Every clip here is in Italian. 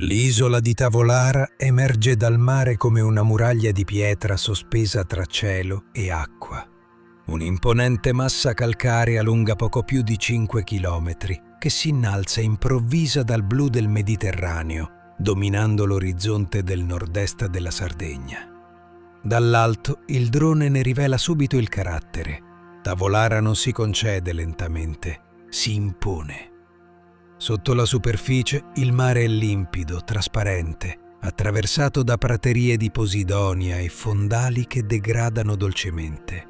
L'isola di Tavolara emerge dal mare come una muraglia di pietra sospesa tra cielo e acqua. Un'imponente massa calcarea lunga poco più di 5 chilometri che si innalza improvvisa dal blu del Mediterraneo, dominando l'orizzonte del nord-est della Sardegna. Dall'alto il drone ne rivela subito il carattere. Tavolara non si concede lentamente, si impone. Sotto la superficie il mare è limpido, trasparente, attraversato da praterie di posidonia e fondali che degradano dolcemente.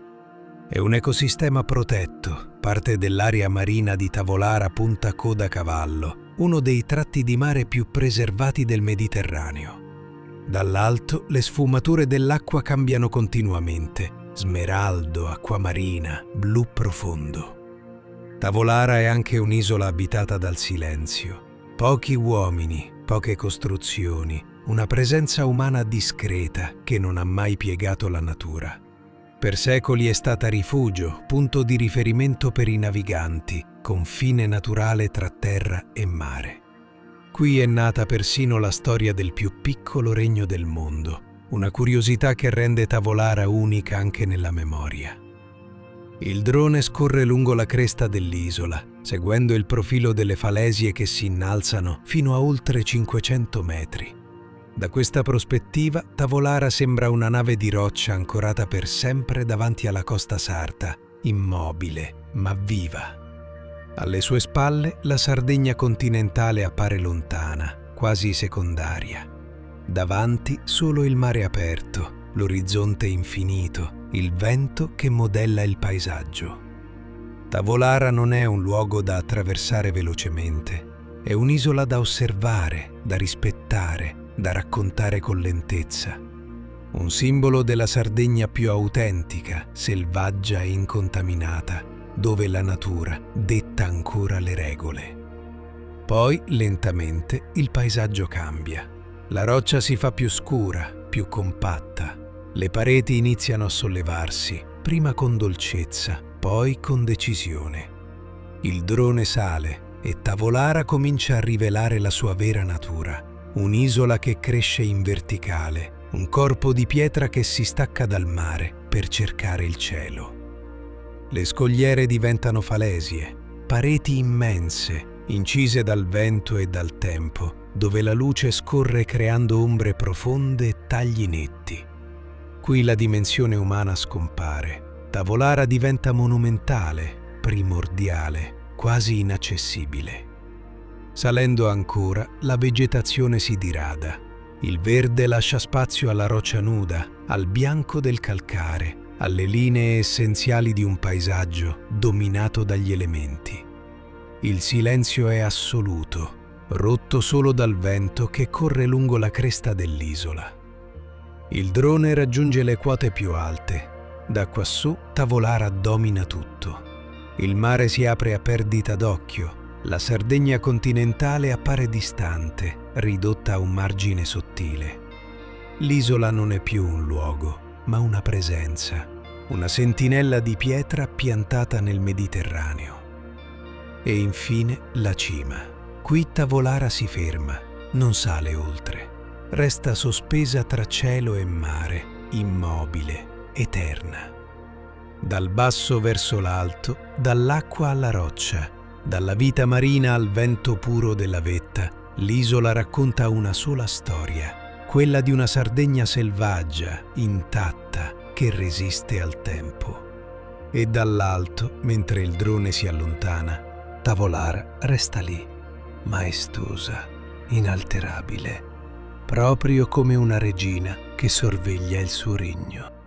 È un ecosistema protetto, parte dell'area marina di Tavolara Punta Coda Cavallo, uno dei tratti di mare più preservati del Mediterraneo. Dall'alto le sfumature dell'acqua cambiano continuamente, smeraldo, acquamarina, blu profondo. Tavolara è anche un'isola abitata dal silenzio. Pochi uomini, poche costruzioni, una presenza umana discreta che non ha mai piegato la natura. Per secoli è stata rifugio, punto di riferimento per i naviganti, confine naturale tra terra e mare. Qui è nata persino la storia del più piccolo regno del mondo, una curiosità che rende Tavolara unica anche nella memoria. Il drone scorre lungo la cresta dell'isola, seguendo il profilo delle falesie che si innalzano fino a oltre 500 metri. Da questa prospettiva, Tavolara sembra una nave di roccia ancorata per sempre davanti alla costa sarda, immobile ma viva. Alle sue spalle la Sardegna continentale appare lontana, quasi secondaria. Davanti solo il mare aperto, l'orizzonte infinito, il vento che modella il paesaggio. Tavolara non è un luogo da attraversare velocemente, è un'isola da osservare, da rispettare, da raccontare con lentezza. Un simbolo della Sardegna più autentica, selvaggia e incontaminata, dove la natura detta ancora le regole. Poi, lentamente, il paesaggio cambia. La roccia si fa più scura, più compatta. Le pareti iniziano a sollevarsi, prima con dolcezza, poi con decisione. Il drone sale e Tavolara comincia a rivelare la sua vera natura. Un'isola che cresce in verticale, un corpo di pietra che si stacca dal mare per cercare il cielo. Le scogliere diventano falesie, pareti immense, incise dal vento e dal tempo, dove la luce scorre creando ombre profonde e tagli netti. Qui la dimensione umana scompare. Tavolara diventa monumentale, primordiale, quasi inaccessibile. Salendo ancora, la vegetazione si dirada. Il verde lascia spazio alla roccia nuda, al bianco del calcare, alle linee essenziali di un paesaggio dominato dagli elementi. Il silenzio è assoluto, rotto solo dal vento che corre lungo la cresta dell'isola. Il drone raggiunge le quote più alte. Da quassù Tavolara domina tutto. Il mare si apre a perdita d'occhio. La Sardegna continentale appare distante, ridotta a un margine sottile. L'isola non è più un luogo, ma una presenza, una sentinella di pietra piantata nel Mediterraneo. E infine la cima. Qui Tavolara si ferma, non sale oltre. Resta sospesa tra cielo e mare, immobile, eterna. Dal basso verso l'alto, dall'acqua alla roccia, dalla vita marina al vento puro della vetta, l'isola racconta una sola storia, quella di una Sardegna selvaggia, intatta, che resiste al tempo. E dall'alto, mentre il drone si allontana, Tavolara resta lì, maestosa, inalterabile, proprio come una regina che sorveglia il suo regno.